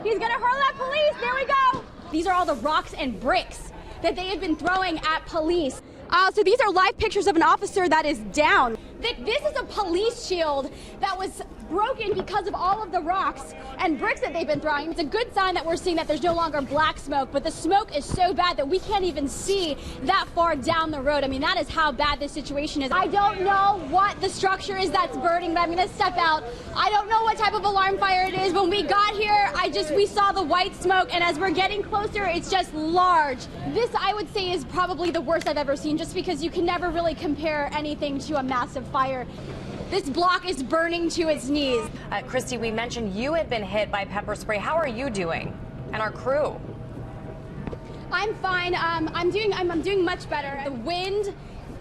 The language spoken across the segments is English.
He's gonna hurl at police. There we go. These are all the rocks and bricks that they had been throwing at police. So these are live pictures of an officer that is down. This is a police shield that was broken because of all of the rocks and bricks that they've been throwing. It's a good sign that we're seeing that there's no longer black smoke, but the smoke is so bad that we can't even see that far down the road. I mean, that is how bad this situation is. I don't know what the structure is that's burning, but I'm gonna step out. I don't know what type of alarm fire it is. When we got here, we saw the white smoke, and as we're getting closer, it's just large. This, I would say, is probably the worst I've ever seen, just because you can never really compare anything to a massive fire. This block is burning to its knees. Christy, we mentioned you had been hit by pepper spray. How are you doing? And our crew? I'm fine. I'm doing much better. The wind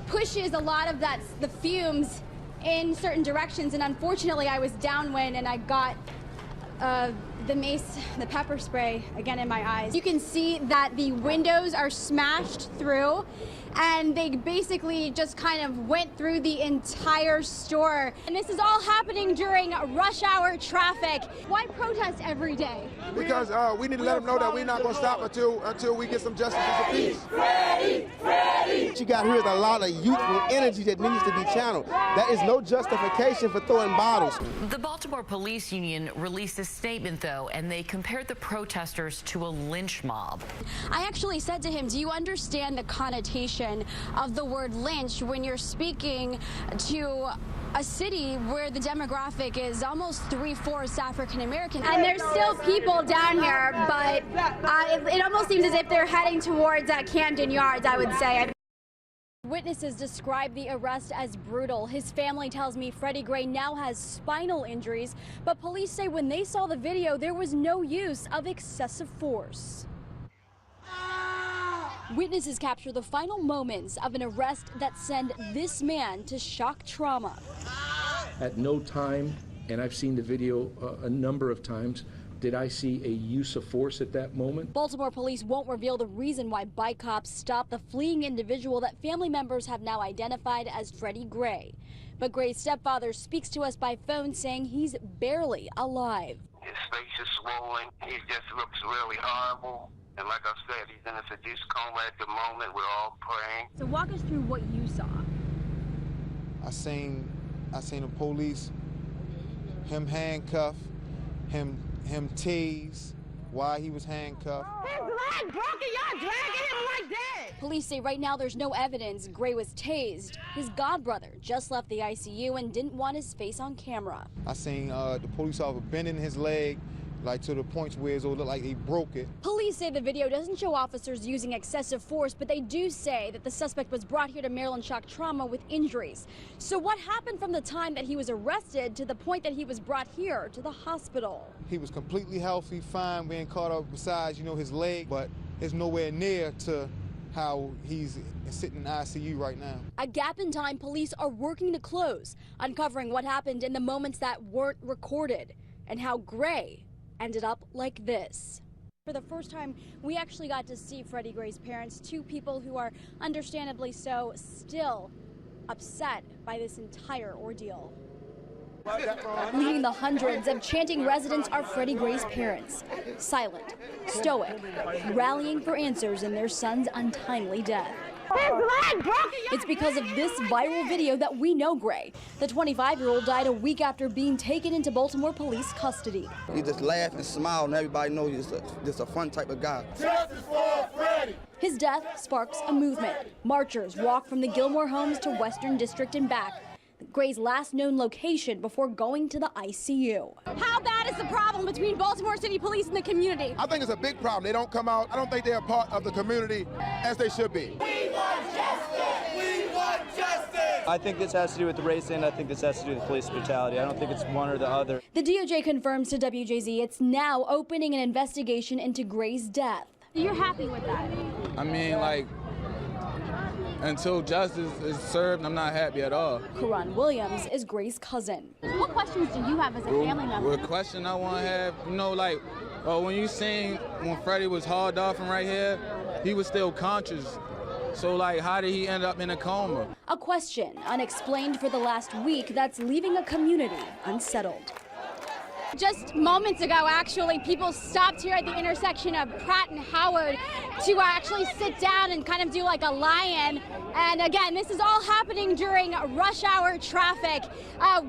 pushes a lot of the fumes in certain directions, and unfortunately I was downwind and I got the pepper spray again in my eyes. You can see that the windows are smashed through, and they basically just kind of went through the entire store. And this is all happening during rush hour traffic. Why protest every day? Because we need to let them know that we're not going to stop until we get some justice and some peace. What you got here is a lot of youthful energy that needs to be channeled. That is no justification for throwing bottles. The Baltimore Police Union released a statement, though, and they compared the protesters to a lynch mob. I actually said to him, do you understand the connotation of the word lynch when you're speaking to a city where the demographic is almost 3/4 African American? And there's still people down here, but it almost seems as if they're heading towards Camden Yards, I would say. Witnesses describe the arrest as brutal. His family tells me Freddie Gray now has spinal injuries, but police say when they saw the video, there was no use of excessive force. Witnesses capture the final moments of an arrest that send this man to shock trauma. At no time, and I've seen the video a number of times, did I see a use of force at that moment. Baltimore police won't reveal the reason why bike cops stopped the fleeing individual that family members have now identified as Freddie Gray. But Gray's stepfather speaks to us by phone saying he's barely alive. His face is swollen. He just looks really horrible. And like I said, he's in a seduced coma at the moment. We're all praying. So walk us through what you saw. I seen the police, him handcuffed, him tased while he was handcuffed. His leg broken, y'all dragging him like that. Police say right now there's no evidence Gray was tased. His godbrother just left the ICU and didn't want his face on camera. I seen the police officer bending his leg, like to the points where it looked like he broke it. Police say the video doesn't show officers using excessive force, but they do say that the suspect was brought here to Maryland shock trauma with injuries. So what happened from the time that he was arrested to the point that he was brought here to the hospital? He was completely healthy, fine, being caught up besides, his leg, but it's nowhere near to how he's sitting in ICU right now. A gap in time police are working to close, uncovering what happened in the moments that weren't recorded and how Gray ended up like this. For the first time, we actually got to see Freddie Gray's parents, two people who are understandably so still upset by this entire ordeal. Leading the hundreds of chanting residents are Freddie Gray's parents, silent, stoic, rallying for answers in their son's untimely death. It's because of this viral video that we know Gray. The 25-year-old died a week after being taken into Baltimore police custody. He just laughed and smiled, and everybody knows he's just a fun type of guy. Justice for Freddie! His death sparks a movement. Marchers walk from the Gilmore homes to Western District and back, Gray's last known location before going to the ICU. How bad is the problem between Baltimore City Police and the community? I think it's a big problem. They don't come out. I don't think they're a part of the community as they should be. We want justice! We want justice! I think this has to do with the race, and I think this has to do with police brutality. I don't think it's one or the other. The DOJ confirms to WJZ it's now opening an investigation into Gray's death. You're happy with that? I mean, until justice is served, I'm not happy at all. Karan Williams is Gray's cousin. What questions do you have as a family member? What question I want to have, when you seen when Freddie was hauled off from right here, he was still conscious. So, how did he end up in a coma? A question unexplained for the last week that's leaving a community unsettled. Just moments ago, actually, people stopped here at the intersection of Pratt and Howard to actually sit down and kind of do like a lie-in. And again, this is all happening during rush hour traffic.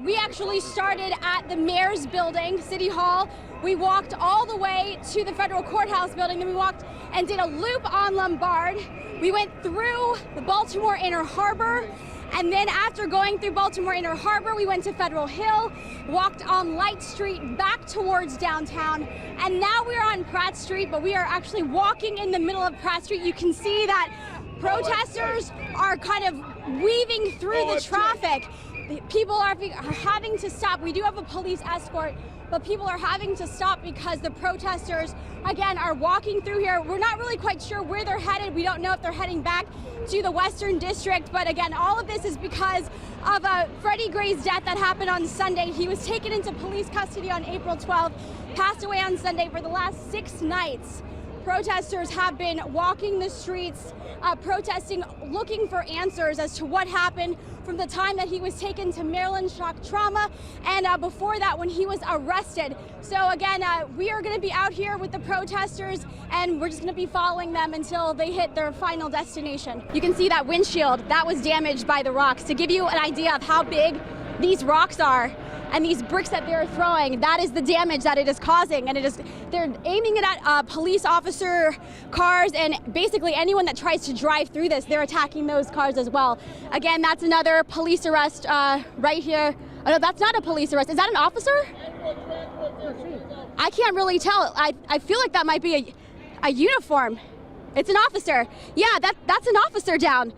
We actually started at the mayor's building, City Hall. We walked all the way to the federal courthouse building. Then we walked and did a loop on Lombard. We went through the Baltimore Inner Harbor. And then after going through Baltimore Inner Harbor, we went to Federal Hill, walked on Light Street back towards downtown, and now we're on Pratt Street, but we are actually walking in the middle of Pratt Street. You can see that protesters are kind of weaving through the traffic. People are having to stop. We do have a police escort, but people are having to stop because the protesters, again, are walking through here. We're not really quite sure where they're headed. We don't know if they're heading back to the Western District, but again, all of this is because of Freddie Gray's death that happened on Sunday. He was taken into police custody on April 12th, passed away on Sunday. For the last 6 nights, protesters have been walking the streets, protesting, looking for answers as to what happened from the time that he was taken to Maryland Shock Trauma and before that when he was arrested. So again, we are going to be out here with the protesters and we're just going to be following them until they hit their final destination. You can see that windshield that was damaged by the rocks. To give you an idea of how big these rocks are and these bricks that they're throwing, that is the damage that it is causing. And they're aiming it at police officer cars and basically anyone that tries to drive through this, they're attacking those cars as well. Again, that's another police arrest right here. Oh no, that's not a police arrest. Is that an officer? I can't really tell. I feel like that might be a uniform. It's an officer. Yeah, that's an officer down.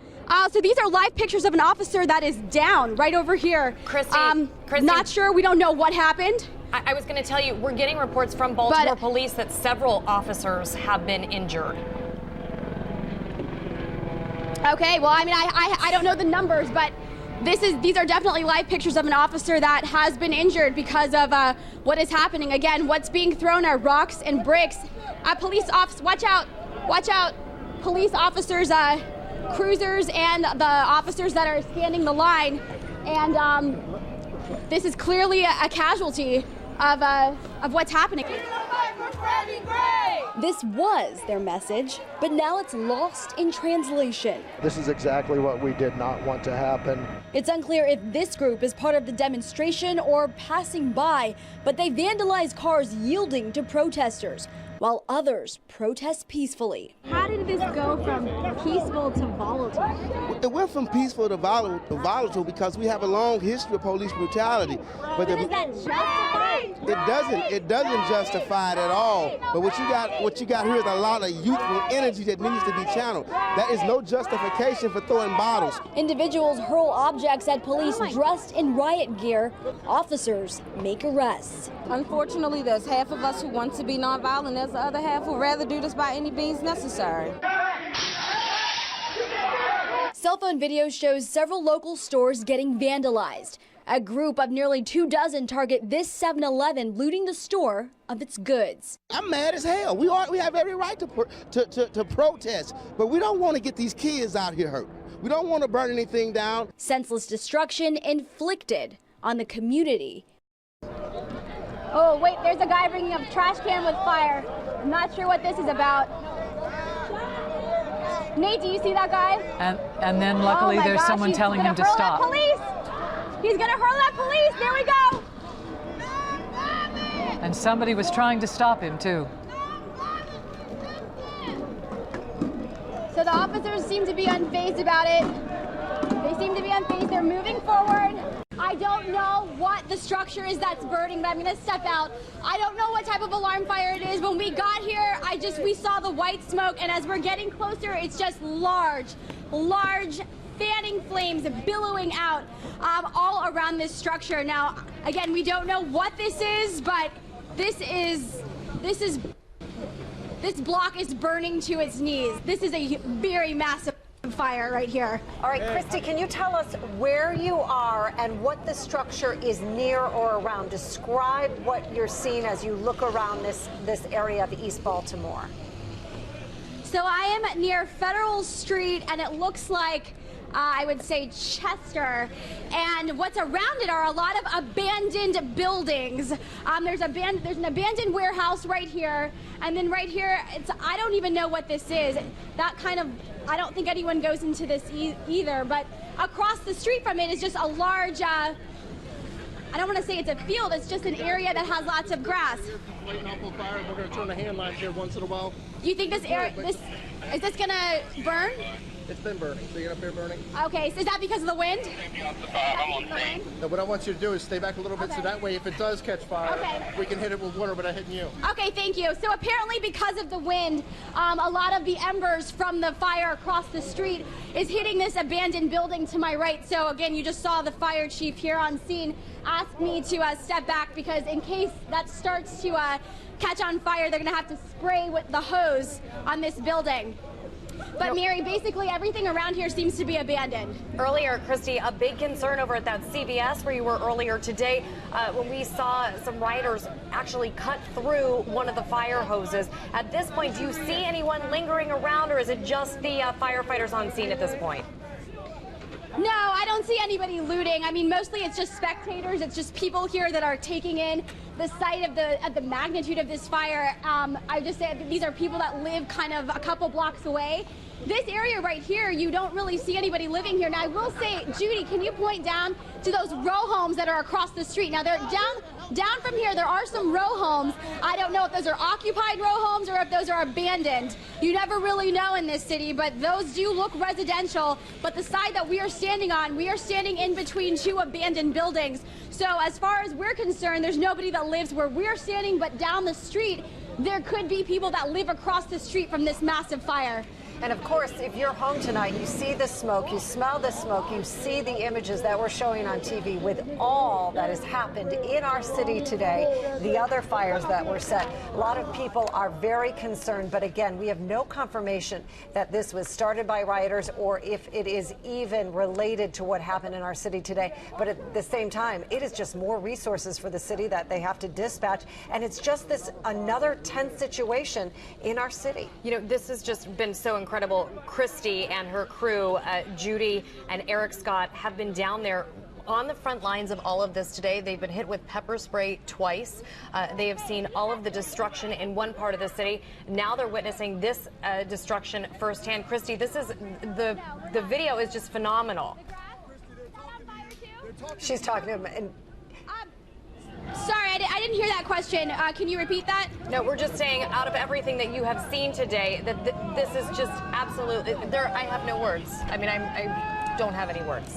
So these are live pictures of an officer that is down right over here. Christy, not sure. We don't know what happened. I was going to tell you, we're getting reports from Baltimore police that several officers have been injured. Okay, well, I mean, I don't know the numbers, but these are definitely live pictures of an officer that has been injured because of what is happening. Again, what's being thrown are rocks and bricks. Police officers, watch out, police officers, cruisers and the officers that are scanning the line, and this is clearly a casualty of what's happening. This was their message, but now it's lost in translation. This is exactly what we did not want to happen. It's unclear if this group is part of the demonstration or passing by, but they vandalized cars yielding to protesters, while others protest peacefully. How did this go from peaceful to volatile? It went from peaceful to volatile because we have a long history of police brutality. But does that justify it? It doesn't justify it at all. But what you got here is a lot of youthful energy that needs to be channeled. That is no justification for throwing bottles. Individuals hurl objects at police dressed in riot gear. Officers make arrests. Unfortunately, there's half of us who want to be nonviolent. There's the other half who rather do this by any means necessary. Cell phone video shows several local stores getting vandalized. A group of nearly 24 target this 7-Eleven, looting the store of its goods. I'm mad as hell. We have every right to protest, but we don't want to get these kids out here hurt. We don't want to burn anything down. Senseless destruction inflicted on the community. Oh, wait, there's a guy bringing a trash can with fire. I'm not sure what this is about. Nate, do you see that guy? And then luckily there's someone telling him to stop. Police! He's gonna hurl at police. There we go. And somebody was trying to stop him too. So the officers seem to be unfazed about it. They seem to be unfazed. They're moving forward. I don't know what the structure is that's burning, but I'm gonna step out. I don't know what type of alarm fire it is. When we got here, we saw the white smoke, and as we're getting closer, it's just large fanning flames billowing out all around this structure. Now, again, we don't know what this is, but this block is burning to its knees. This is a very massive fire right here. All right, Christy, can you tell us where you are and what the structure is near or around? Describe what you're seeing as you look around this area of East Baltimore. So I am near Federal Street, and it looks like I would say Chester, and what's around it are a lot of abandoned buildings. There's an abandoned warehouse right here, and then right here, I don't even know what this is. I don't think anyone goes into this either, but across the street from it is just a large, I don't want to say it's a field, it's just an area that has lots of grass. Lighting up on fire, we're going to turn the hand lines here once in a while. You think this area, is this going to burn? It's been burning. See it up here burning? Okay, so is that because of the wind? No, what I want you to do is stay back a little bit so that way if it does catch fire, we can hit it with water without hitting you. Okay, thank you. So apparently because of the wind, a lot of the embers from the fire across the street is hitting this abandoned building to my right. So again, you just saw the fire chief here on scene ask me to step back because in case that starts to catch on fire, they're going to have to spray with the hose on this building. But Mary, basically everything around here seems to be abandoned. Earlier, Christy, a big concern over at that CVS where you were earlier today when we saw some rioters actually cut through one of the fire hoses. At this point, do you see anyone lingering around, or is it just the firefighters on scene at this point? No, I don't see anybody looting. I mean, mostly it's just spectators. It's just people here that are taking in the sight of the magnitude of this fire. I just say these are people that live kind of a couple blocks away. This area right here, you don't really see anybody living here. Now, I will say, Judy, can you point down to those row homes that are across the street? Now, they're down from here, there are some row homes. I don't know if those are occupied row homes or if those are abandoned. You never really know in this city, but those do look residential. But the side that we are standing on, we are standing in between two abandoned buildings. So as far as we're concerned, there's nobody that lives where we're standing, but down the street, there could be people that live across the street from this massive fire. And of course, if you're home tonight, you see the smoke, you smell the smoke, you see the images that we're showing on TV with all that has happened in our city today, the other fires that were set. A lot of people are very concerned, but again, we have no confirmation that this was started by rioters or if it is even related to what happened in our city today. But at the same time, it is just more resources for the city that they have to dispatch, and it's just this another tense situation in our city. You know, this has just been so incredible. Christy and her crew, Judy and Eric Scott, have been down there on the front lines of all of this today. They've been hit with pepper spray twice. They have seen all of the destruction in one part of the city. Now they're witnessing this destruction firsthand. Christy, this is the video is just phenomenal. She's talking to him. And sorry, I didn't hear that question. Can you repeat that? No, we're just saying, out of everything that you have seen today, that this is just absolutely, I have no words. I mean, I don't have any words.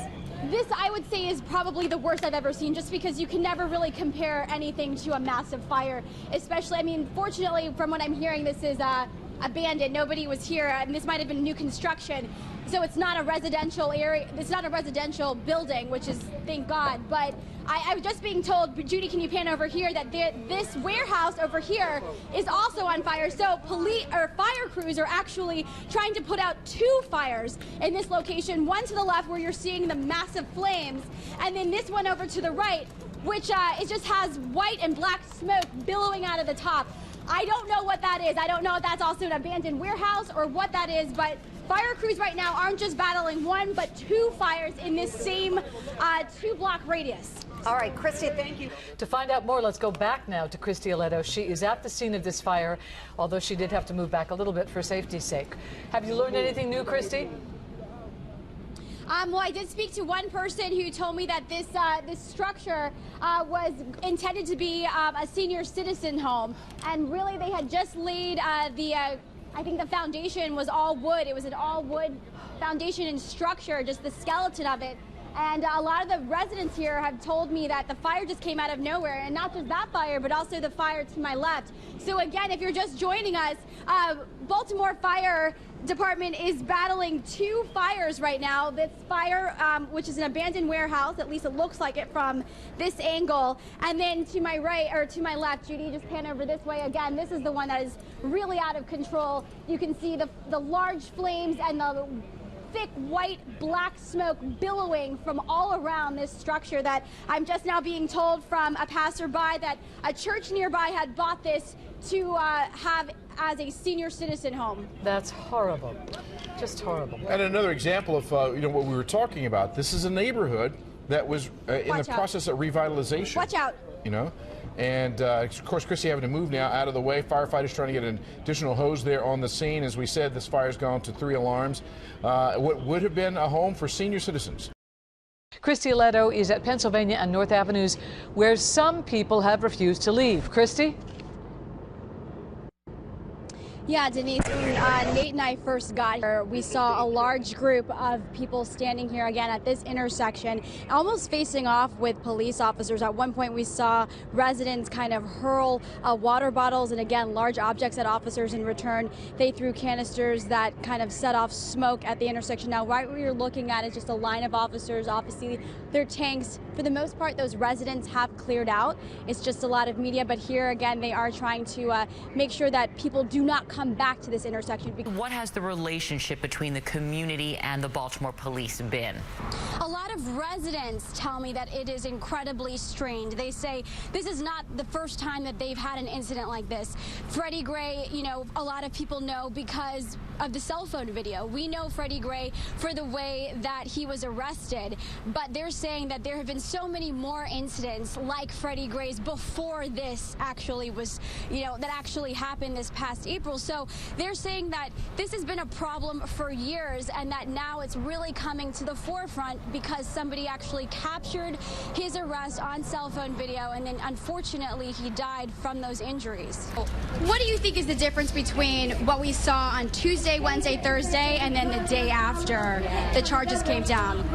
This, I would say, is probably the worst I've ever seen, just because you can never really compare anything to a massive fire, especially, I mean, fortunately, from what I'm hearing, this is abandoned. Nobody was here, and this might have been new construction. So it's not a residential area, it's not a residential building, which is, thank God. But I was just being told, Judy, can you pan over here, that this warehouse over here is also on fire. So fire crews are actually trying to put out two fires in this location, one to the left where you're seeing the massive flames, and then this one over to the right, which it just has white and black smoke billowing out of the top. I don't know what that is. I don't know if that's also an abandoned warehouse or what that is, but fire crews right now aren't just battling one, but two fires in this same 2-block radius. All right, Christy, thank you. To find out more, let's go back now to Christy Ileto. She is at the scene of this fire, although she did have to move back a little bit for safety's sake. Have you learned anything new, Christy? Well, I did speak to one person who told me that this structure was intended to be a senior citizen home, and really they had just laid I think the foundation was all wood. It was an all wood foundation and structure, just the skeleton of it. And a lot of the residents here have told me that the fire just came out of nowhere, and not just that fire, but also the fire to my left. So again, if you're just joining us, Baltimore Fire Department is battling two fires right now. This fire, which is an abandoned warehouse, at least it looks like it from this angle. And then to my right, or to my left, Judy, just pan over this way again. This is the one that is really out of control. You can see the large flames and the thick white black smoke billowing from all around this structure, that I'm just now being told from a passerby that a church nearby had bought this to have as a senior citizen home. That's horrible. Just horrible. And another example of what we were talking about. This is a neighborhood that was in the process of revitalization. Watch out. And of course, Christy having to move now out of the way. Firefighters trying to get an additional hose there on the scene. As we said, this fire's gone to 3 alarms. What would have been a home for senior citizens. Christy Ileto is at Pennsylvania and North Avenues, where some people have refused to leave. Christy? Yeah, Denise, when Nate and I first got here, we saw a large group of people standing here again at this intersection, almost facing off with police officers. At one point, we saw residents kind of hurl water bottles and, again, large objects at officers. In return, they threw canisters that kind of set off smoke at the intersection. Now, right where you're looking at is just a line of officers. Obviously, their tanks, for the most part, those residents have cleared out. It's just a lot of media. But here, again, they are trying to make sure that people do not come back to this intersection. What has the relationship between the community and the Baltimore police been? A lot of residents tell me that it is incredibly strained. They say this is not the first time that they've had an incident like this. Freddie Gray, a lot of people know because of the cell phone video. We know Freddie Gray for the way that he was arrested, but they're saying that there have been so many more incidents like Freddie Gray's before this actually was, that actually happened this past April. So they're saying that this has been a problem for years and that now it's really coming to the forefront because somebody actually captured his arrest on cell phone video and then unfortunately he died from those injuries. What do you think is the difference between what we saw on Tuesday, Wednesday, Thursday, and then the day after the charges came down?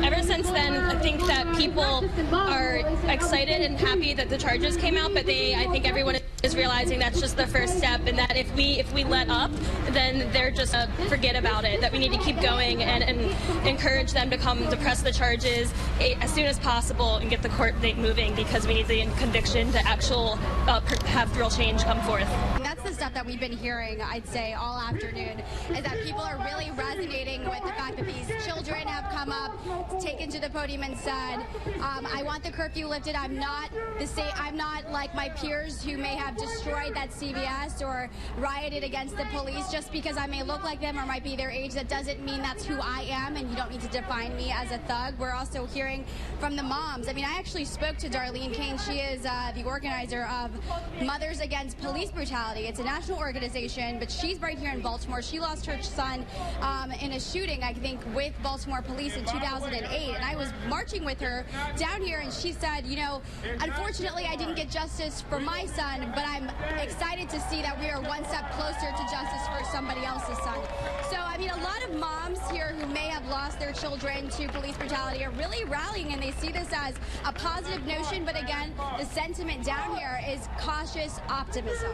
Ever since then, I think that people are excited and happy that the charges came out, but I think everyone is realizing that's just the first step, and that if we let up, then they're just forget about it. That we need to keep going and encourage them to come to press the charges as soon as possible and get the court date moving, because we need the conviction to have real change come forth. That's the stuff that we've been hearing, I'd say, all afternoon, is that people are really resonating with the fact that these children have come up, taken to the podium and said, I want the curfew lifted. I'm not like my peers who may have destroyed that CVS or rioted against the police. Just because I may look like them or might be their age, that doesn't mean that's who I am, and you don't need to define me as a thug. We're also hearing from the moms. I mean, I actually spoke to Darlene Kane. She is the organizer of Mothers Against Police Brutality. It's a national organization, but she's right here in Baltimore. She lost her son in a shooting, I think, with Baltimore police in 2008, and I was marching with her down here, and she said, unfortunately I didn't get justice for my son, but I'm excited to see that we are one step closer to justice for somebody else's son. So, I mean, a lot of moms here who may have lost their children to police brutality are really rallying, and they see this as a positive notion, but again, the sentiment down here is cautious optimism.